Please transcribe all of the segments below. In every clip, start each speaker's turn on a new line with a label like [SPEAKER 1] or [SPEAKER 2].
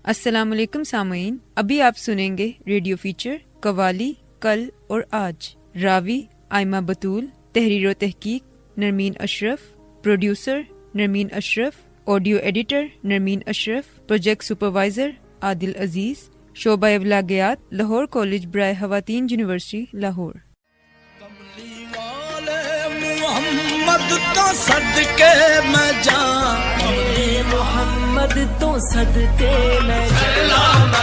[SPEAKER 1] السلام علیکم سامعین، ابھی آپ سنیں گے ریڈیو فیچر قوالی کل اور آج۔ راوی آئمہ بطول، تحریر و تحقیق نرمین اشرف، پروڈیوسر نرمین اشرف، آڈیو ایڈیٹر نرمین اشرف، پروجیکٹ سپروائزر عادل عزیز، شعبہ ابلاغیات لاہور کالج برائے خواتین یونیورسٹی لاہور۔
[SPEAKER 2] محمد تو صدقے میں جان، محمد تو صدقے میں جان،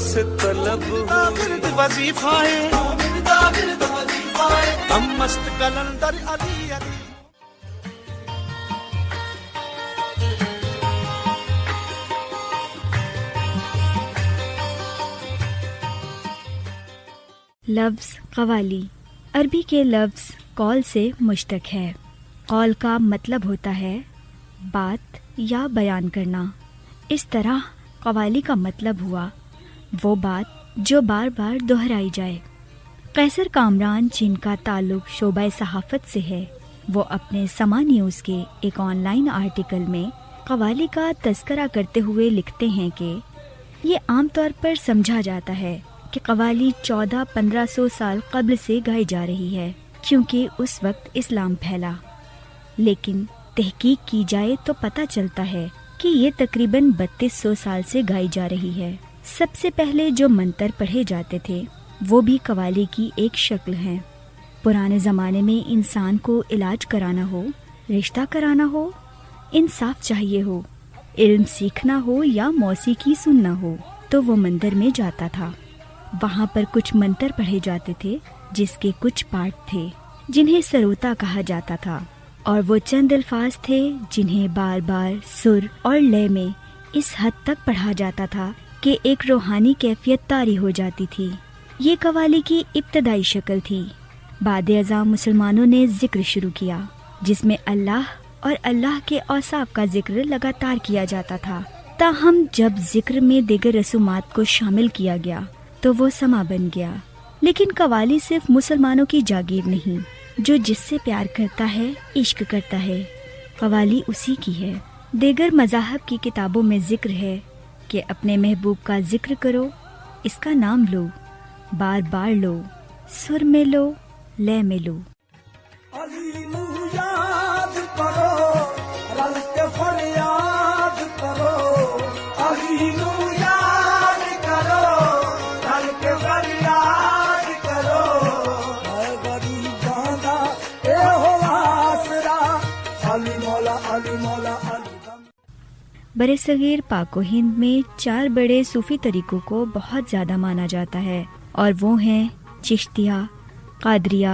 [SPEAKER 2] سے طلب آخرت وظیفہ ہے، ہم مست کلندر علی علی۔
[SPEAKER 3] لفظ قوالی عربی کے لفظ قول سے مشتق ہے۔ قول کا مطلب ہوتا ہے بات یا بیان کرنا۔ اس طرح قوالی کا مطلب ہوا وہ بات جو بار بار دہرائی جائے۔ قیصر کامران، جن کا تعلق شعبہ صحافت سے ہے، وہ اپنے سما نیوز کے ایک آن لائن آرٹیکل میں قوالی کا تذکرہ کرتے ہوئے لکھتے ہیں کہ یہ عام طور پر سمجھا جاتا ہے کہ قوالی 1400-1500 سال قبل سے گائی جا رہی ہے، کیونکہ اس وقت اسلام پھیلا، لیکن تحقیق کی جائے تو پتہ چلتا ہے کہ یہ تقریباً 3200 سال سے گائی جا رہی ہے۔ سب سے پہلے جو منتر پڑھے جاتے تھے وہ بھی قوالی کی ایک شکل ہیں۔ پرانے زمانے میں انسان کو علاج کرانا ہو، رشتہ کرانا ہو، انصاف چاہیے ہو، علم سیکھنا ہو یا موسیقی سننا ہو تو وہ مندر میں جاتا تھا۔ وہاں پر کچھ منتر پڑھے جاتے تھے جس کے کچھ پارٹ تھے جنہیں سروتا کہا جاتا تھا، اور وہ چند الفاظ تھے جنہیں بار بار سر اور لے میں اس حد تک پڑھا جاتا تھا کہ ایک روحانی کیفیت طاری ہو جاتی تھی۔ یہ قوالی کی ابتدائی شکل تھی۔ بعد ازاں مسلمانوں نے ذکر شروع کیا جس میں اللہ اور اللہ کے اوصاف کا ذکر لگاتار کیا جاتا تھا، تاہم جب ذکر میں دیگر رسومات کو شامل کیا گیا تو وہ سما بن گیا۔ لیکن قوالی صرف مسلمانوں کی جاگیر نہیں، جو جس سے پیار کرتا ہے عشق کرتا ہے، قوالی اسی کی ہے۔ دیگر مذاہب کی کتابوں میں ذکر ہے کہ اپنے محبوب کا ذکر کرو، اس کا نام لو، بار بار لو، سر میں لو، لے میں لو۔
[SPEAKER 2] علی نو یاد کرو، رل کے فریاد کرو، علی نو یاد کرو، رل کے فریاد کرو، اے غریباں دا اے ہو آسرا، علی مولا علی مولا علی۔
[SPEAKER 3] برصغیر پاک و ہند میں 4 بڑے صوفی طریقوں کو بہت زیادہ مانا جاتا ہے، اور وہ ہیں چشتیہ، قادریہ،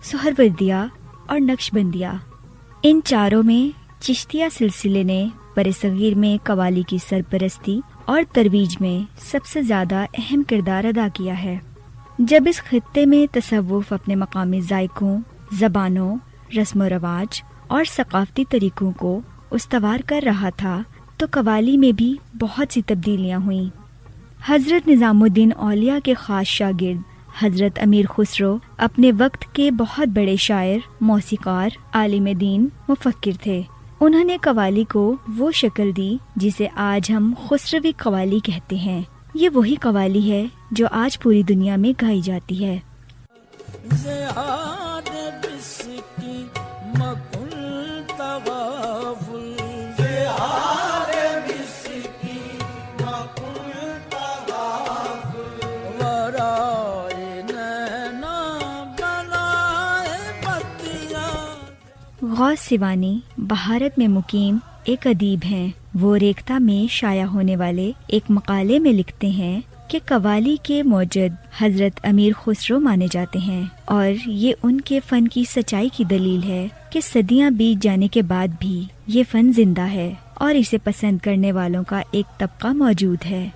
[SPEAKER 3] سہروردیہ اور نقشبندیہ۔ ان چاروں میں چشتیہ سلسلے نے برصغیر میں قوالی کی سرپرستی اور ترویج میں سب سے زیادہ اہم کردار ادا کیا ہے۔ جب اس خطے میں تصوف اپنے مقامی ذائقوں، زبانوں، رسم و رواج اور ثقافتی طریقوں کو استوار کر رہا تھا تو قوالی میں بھی بہت سی تبدیلیاں ہوئیں۔ حضرت نظام الدین اولیاء کے خاص شاگرد حضرت امیر خسرو اپنے وقت کے بہت بڑے شاعر، موسیقار، عالم دین، مفکر تھے۔ انہوں نے قوالی کو وہ شکل دی جسے آج ہم خسروی قوالی کہتے ہیں۔ یہ وہی قوالی ہے جو آج پوری دنیا میں گائی جاتی ہے۔ غوث سیوانی بہارت میں مقیم ایک ادیب ہیں۔ وہ ریختہ میں شائع ہونے والے ایک مقالے میں لکھتے ہیں کہ قوالی کے موجد حضرت امیر خسرو مانے جاتے ہیں، اور یہ ان کے فن کی سچائی کی دلیل ہے کہ صدیاں بیت جانے کے بعد بھی یہ فن زندہ ہے اور اسے پسند کرنے والوں کا ایک طبقہ موجود ہے۔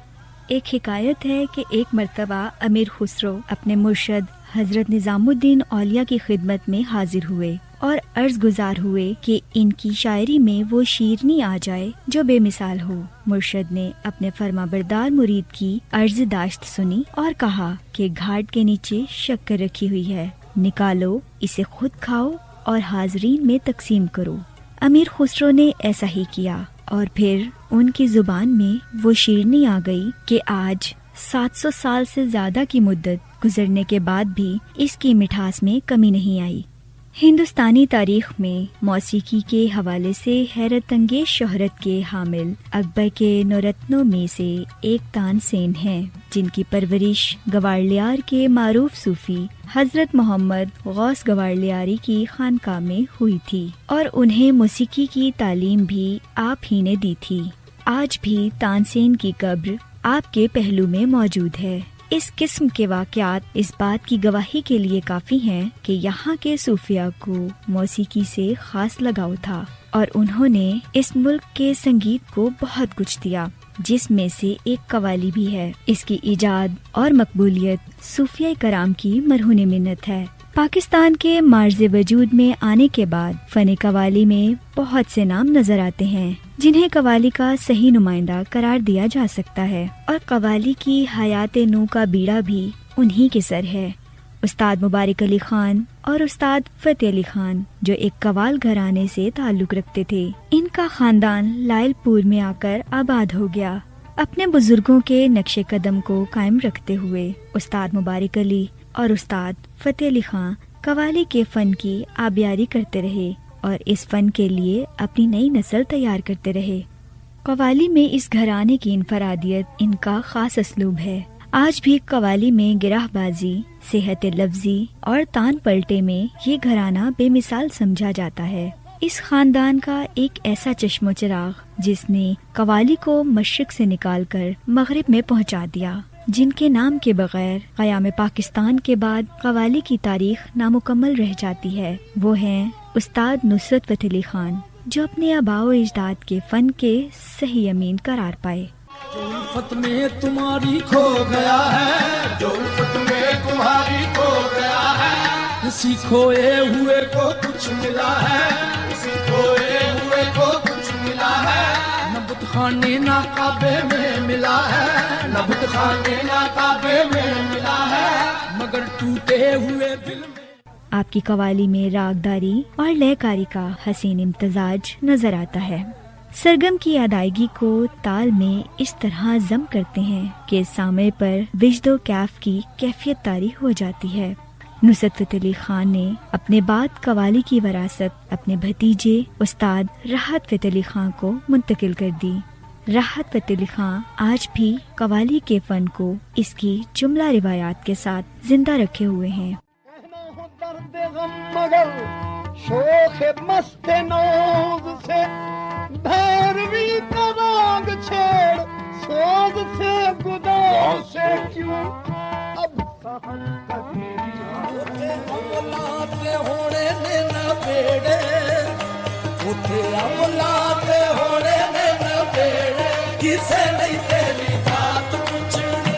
[SPEAKER 3] ایک حکایت ہے کہ ایک مرتبہ امیر خسرو اپنے مرشد حضرت نظام الدین اولیاء کی خدمت میں حاضر ہوئے اور عرض گزار ہوئے کہ ان کی شاعری میں وہ شیرنی آ جائے جو بے مثال ہو۔ مرشد نے اپنے فرما بردار مرید کی عرض داشت سنی اور کہا کہ گھاٹ کے نیچے شکر رکھی ہوئی ہے، نکالو، اسے خود کھاؤ اور حاضرین میں تقسیم کرو۔ امیر خسرو نے ایسا ہی کیا اور پھر ان کی زبان میں وہ شیرنی آ گئی کہ آج 700 سال سے زیادہ کی مدت گزرنے کے بعد بھی اس کی مٹھاس میں کمی نہیں آئی۔ ہندوستانی تاریخ میں موسیقی کے حوالے سے حیرت انگیز شہرت کے حامل اکبر کے نورتنوں میں سے ایک تان سین ہیں، جن کی پرورش گوالیار کے معروف صوفی حضرت محمد غوث گوالیاری کی خانقاہ میں ہوئی تھی، اور انہیں موسیقی کی تعلیم بھی آپ ہی نے دی تھی۔ آج بھی تان سین کی قبر آپ کے پہلو میں موجود ہے۔ اس قسم کے واقعات اس بات کی گواہی کے لیے کافی ہیں کہ یہاں کے صوفیاء کو موسیقی سے خاص لگاؤ تھا، اور انہوں نے اس ملک کے سنگیت کو بہت کچھ دیا، جس میں سے ایک قوالی بھی ہے۔ اس کی ایجاد اور مقبولیت صوفیاء کرام کی مرہون منت ہے۔ پاکستان کے معرض وجود میں آنے کے بعد فن قوالی میں بہت سے نام نظر آتے ہیں جنہیں قوالی کا صحیح نمائندہ قرار دیا جا سکتا ہے، اور قوالی کی حیات نو کا بیڑا بھی انہی کے سر ہے۔ استاد مبارک علی خان اور استاد فتح علی خان جو ایک قوال گھرانے سے تعلق رکھتے تھے، ان کا خاندان لائل پور میں آ کر آباد ہو گیا۔ اپنے بزرگوں کے نقش قدم کو قائم رکھتے ہوئے استاد مبارک علی اور استاد فتح علی خان قوالی کے فن کی آبیاری کرتے رہے اور اس فن کے لیے اپنی نئی نسل تیار کرتے رہے۔ قوالی میں اس گھرانے کی انفرادیت ان کا خاص اسلوب ہے۔ آج بھی قوالی میں گرہ بازی، صحت لفظی اور تان پلٹے میں یہ گھرانہ بے مثال سمجھا جاتا ہے۔ اس خاندان کا ایک ایسا چشم و چراغ جس نے قوالی کو مشرق سے نکال کر مغرب میں پہنچا دیا، جن کے نام کے بغیر قیام پاکستان کے بعد قوالی کی تاریخ نامکمل رہ جاتی ہے، وہ ہیں استاد نصرت فتح علی خان، جو اپنے آباء و اجداد کے فن کے صحیح امین قرار پائے۔
[SPEAKER 2] جو الفت میں تمہاری کھو گیا ہے، جو الفت میں تمہاری کھو گیا ہے، کسی کھوئے ہوئے کو کچھ ملا ہے، کسی کھوئے ہوئے کو کچھ ملا ہے، نہ بت خانے نہ کعبے میں ملا ہے، نہ بت خانے نہ کعبے میں ملا ہے، مگر ٹوٹے ہوئے دل میں۔
[SPEAKER 3] آپ کی قوالی میں راگداری اور لے کاری کا حسین امتزاج نظر آتا ہے۔ سرگم کی ادائیگی کو تال میں اس طرح ضم کرتے ہیں کہ سامع پر وجد و کیف کی کیفیت طاری ہو جاتی ہے۔ نصرت فتح علی خان نے اپنے بعد قوالی کی وراثت اپنے بھتیجے استاد راحت فتح علی خان کو منتقل کر دی۔ راحت فتح علی خان آج بھی قوالی کے فن کو اس کی جملہ روایات کے ساتھ زندہ رکھے ہوئے ہیں۔
[SPEAKER 2] درد غم مگر شوخ مست نوز سے، بھیروی کا راگ چھیڑ سوز سے، گداز سے کیوں اب سہن کبھی اولاتے ہونے نہ بیڑے، اٹھے اولاتے ہونے نہ بیڑے، کسے نہیں تیری بات پوچھنی،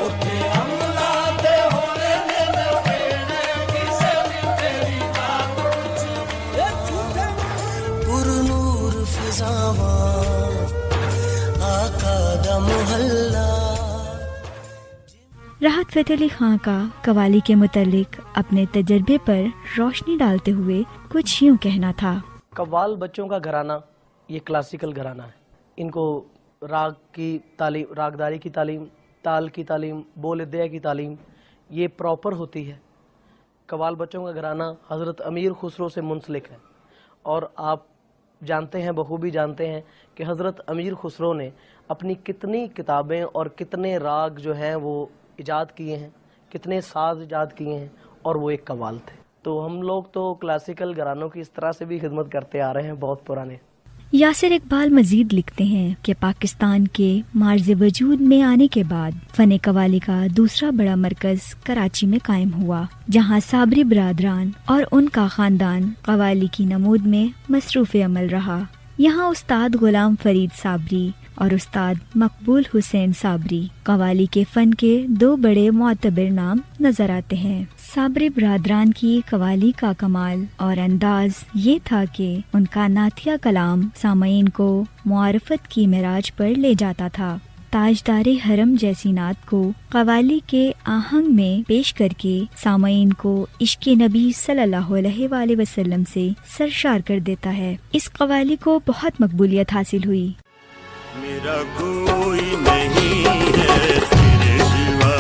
[SPEAKER 2] اٹھے اولاتے ہونے نہ بیڑے، کسے نہیں تیری بات پوچھنی۔ پر نور فضاواں آقا دا محلہ۔
[SPEAKER 3] راحت فتح علی خان کا قوالی کے متعلق اپنے تجربے پر روشنی ڈالتے ہوئے کچھ یوں کہنا تھا۔
[SPEAKER 4] قوال بچوں کا گھرانہ یہ کلاسیکل گھرانہ ہے، ان کو راگ کی تعلیم، راگداری کی تعلیم، تال کی تعلیم، بول ادیا کی تعلیم یہ پراپر ہوتی ہے۔ قوال بچوں کا گھرانہ حضرت امیر خسرو سے منسلک ہے، اور آپ جانتے ہیں، بخوبی جانتے ہیں کہ حضرت امیر خسرو نے اپنی کتنی کتابیں اور کتنے راگ جو ہیں وہ ایجاد کیے ہیں، کتنے ساز ایجاد کیے ہیں، اور وہ ایک قوال تھے۔ تو ہم لوگ تو کلاسیکل گھرانوں کی اس طرح سے بھی خدمت کرتے آ رہے ہیں، بہت پرانے۔
[SPEAKER 3] یاسر اقبال مزید لکھتے ہیں کہ پاکستان کے معرض وجود میں آنے کے بعد فن قوالی کا دوسرا بڑا مرکز کراچی میں قائم ہوا، جہاں صابری برادران اور ان کا خاندان قوالی کی نمود میں مصروف عمل رہا۔ یہاں استاد غلام فرید صابری اور استاد مقبول حسین صابری قوالی کے فن کے دو بڑے معتبر نام نظر آتے ہیں۔ صابری برادران کی قوالی کا کمال اور انداز یہ تھا کہ ان کا نعتیہ کلام سامعین کو معرفت کی معراج پر لے جاتا تھا۔ تاجدار حرم جیسی نعت کو قوالی کے آہنگ میں پیش کر کے سامعین کو عشق نبی صلی اللہ علیہ وآلہ وسلم سے سرشار کر دیتا ہے۔ اس قوالی کو بہت مقبولیت حاصل ہوئی۔
[SPEAKER 5] میرا کوئی نہیں ہے تیرے سوا،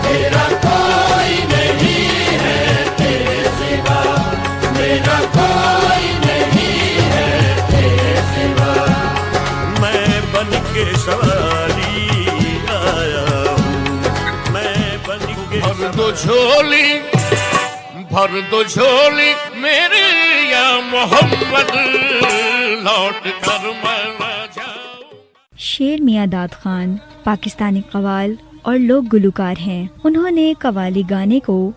[SPEAKER 5] میرا کوئی نہیں ہے تیرے سوا، میرا کوئی نہیں ہے تیرے سوا، میں بن کے سوالی آیا ہوں، میں بن کے بھر دو جھولی، بھر دو جھولی میری یا محمد، لوٹ کر میں نہ جاؤں۔
[SPEAKER 3] شیر میاں داد خان پاکستانی قوال اور لوک گلوکار ہیں۔ انہوں نے قوالی گانے کو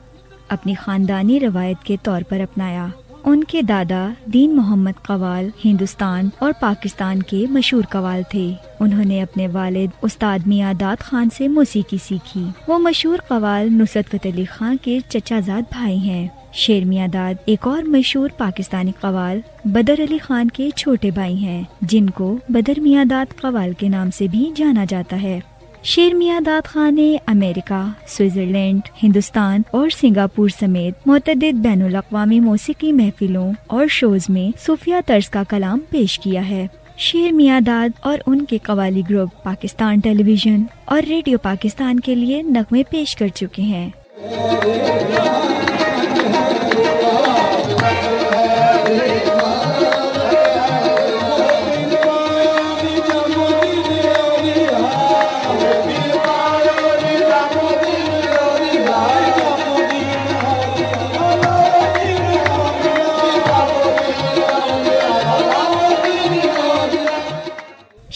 [SPEAKER 3] اپنی خاندانی روایت کے طور پر اپنایا۔ ان کے دادا دین محمد قوال ہندوستان اور پاکستان کے مشہور قوال تھے۔ انہوں نے اپنے والد استاد میاں داد خان سے موسیقی سیکھی۔ وہ مشہور قوال نصرت فتح علی خان کے چچا زاد بھائی ہیں۔ شیر میاں داد ایک اور مشہور پاکستانی قوال بدر علی خان کے چھوٹے بھائی ہیں، جن کو بدر میاں داد قوال کے نام سے بھی جانا جاتا ہے۔ شیر میاں داد خان نے امریکہ، سوئٹزرلینڈ، ہندوستان اور سنگاپور سمیت متعدد بین الاقوامی موسیقی محفلوں اور شوز میں صوفیہ طرز کا کلام پیش کیا ہے۔ شیر میاں داد اور ان کے قوالی گروپ پاکستان ٹیلی ویژن اور ریڈیو پاکستان کے لیے نغمے پیش کر چکے ہیں۔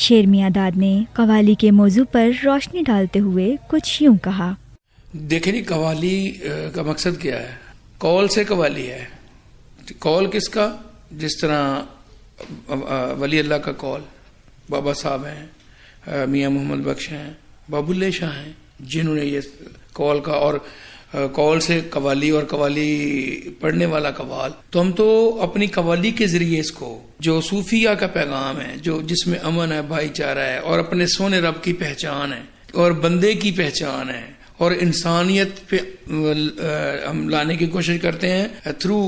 [SPEAKER 3] شیر میاں داد نے قوالی کے موضوع پر روشنی ڈالتے ہوئے کچھ یوں کہا۔
[SPEAKER 6] دیکھیں جی، قوالی کا مقصد کیا ہے؟ قول سے قوالی ہے۔ قول کس کا؟ جس طرح ولی اللہ کا قول بابا صاحب ہیں، میاں محمد بخش ہیں، بابو اللہ شاہ ہیں، جنہوں نے یہ قول کا، اور قول سے قوالی اور قوالی پڑھنے والا قوال، تو ہم تو اپنی قوالی کے ذریعے اس کو، جو صوفیہ کا پیغام ہے، جو جس میں امن ہے، بھائی چارہ ہے، اور اپنے سونے رب کی پہچان ہے، اور بندے کی پہچان ہے، اور انسانیت پہ ہم لانے کی کوشش کرتے ہیں تھرو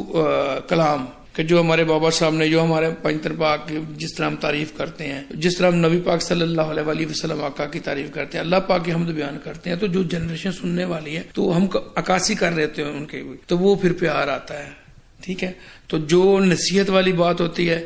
[SPEAKER 6] کلام، کہ جو ہمارے بابا صاحب نے، جو ہمارے پنجتن پاک جس طرح ہم تعریف کرتے ہیں، جس طرح ہم نبی پاک صلی اللہ علیہ وآلہ وسلم آقا کی تعریف کرتے ہیں، اللہ پاک کی حمد بیان کرتے ہیں، تو جو جنریشن سننے والی ہے تو ہم عکاسی کر رہتے ہیں ان کے، تو وہ پھر پیار آتا ہے۔ ٹھیک ہے، تو جو نصیحت والی بات ہوتی ہے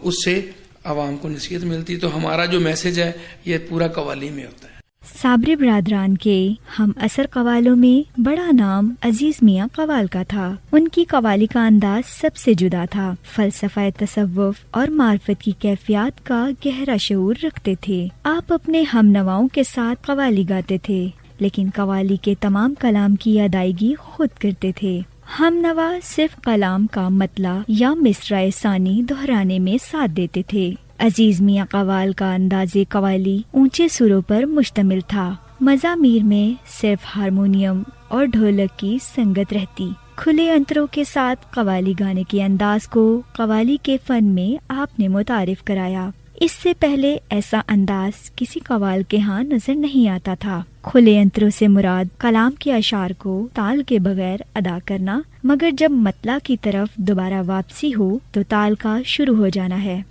[SPEAKER 6] اس سے عوام کو نصیحت ملتی ہے، تو ہمارا جو میسج ہے یہ پورا قوالی میں ہوتا ہے۔
[SPEAKER 3] صابری برادران کے ہم اثر قوالوں میں بڑا نام عزیز میاں قوال کا تھا۔ ان کی قوالی کا انداز سب سے جدا تھا، فلسفہ تصوف اور معرفت کی کیفیات کا گہرا شعور رکھتے تھے۔ آپ اپنے ہم نواؤں کے ساتھ قوالی گاتے تھے، لیکن قوالی کے تمام کلام کی ادائیگی خود کرتے تھے۔ ہم نوا صرف کلام کا مطلع یا مصرع ثانی دہرانے میں ساتھ دیتے تھے۔ عزیز میاں قوال کا انداز قوالی اونچے سروں پر مشتمل تھا۔ مزامیر میں صرف ہارمونیم اور ڈھولک کی سنگت رہتی۔ کھلے انتروں کے ساتھ قوالی گانے کے انداز کو قوالی کے فن میں آپ نے متعارف کرایا۔ اس سے پہلے ایسا انداز کسی قوال کے ہاں نظر نہیں آتا تھا۔ کھلے انتروں سے مراد کلام کے اشعار کو تال کے بغیر ادا کرنا، مگر جب مطلع کی طرف دوبارہ واپسی ہو تو تال کا شروع ہو جانا ہے۔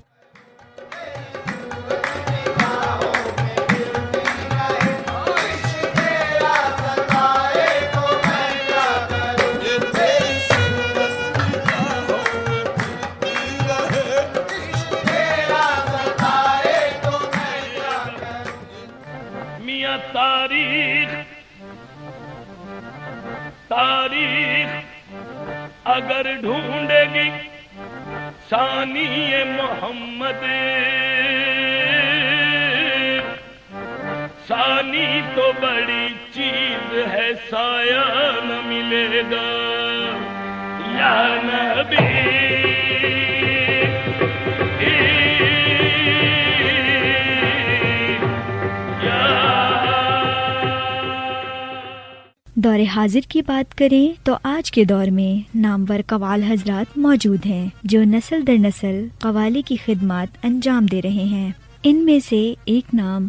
[SPEAKER 2] تاریخ اگر ڈھونڈے گی ثانی محمد، ثانی تو بڑی چیز ہے، سایہ نہ ملے گا یا نبی۔
[SPEAKER 3] دور حاضر کی بات کریں تو آج کے دور میں نامور قوال حضرات موجود ہیں جو نسل در نسل قوالی کی خدمات انجام دے رہے ہیں۔ ان میں سے ایک نام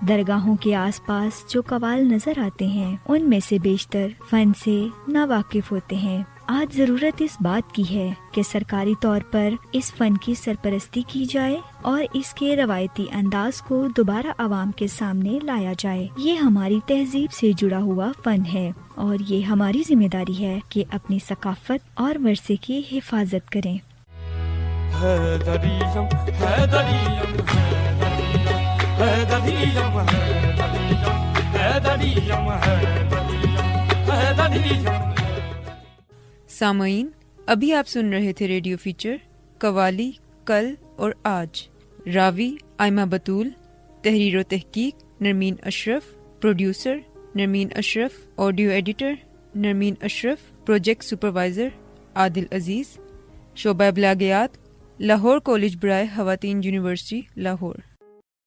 [SPEAKER 3] درگاہوں کے آس پاس جو قوال نظر آتے ہیں ان میں سے بیشتر فن سے ناواقف ہوتے ہیں۔ آج ضرورت اس بات کی ہے کہ سرکاری طور پر اس فن کی سرپرستی کی جائے اور اس کے روایتی انداز کو دوبارہ عوام کے سامنے لایا جائے۔ یہ ہماری تہذیب سے جڑا ہوا فن ہے اور یہ ہماری ذمہ داری ہے کہ اپنی ثقافت اور ورثے کی حفاظت کریں۔
[SPEAKER 1] سامعین، ابھی آپ سن رہے تھے ریڈیو فیچر قوالی کل اور آج۔ راوی آئمہ بطول، تحریر و تحقیق نرمین اشرف، پروڈیوسر نرمین اشرف، آڈیو ایڈیٹر نرمین اشرف، پروجیکٹ سپروائزر عادل عزیز، شعبہ ابلاغیات لاہور کالج برائے خواتین یونیورسٹی لاہور۔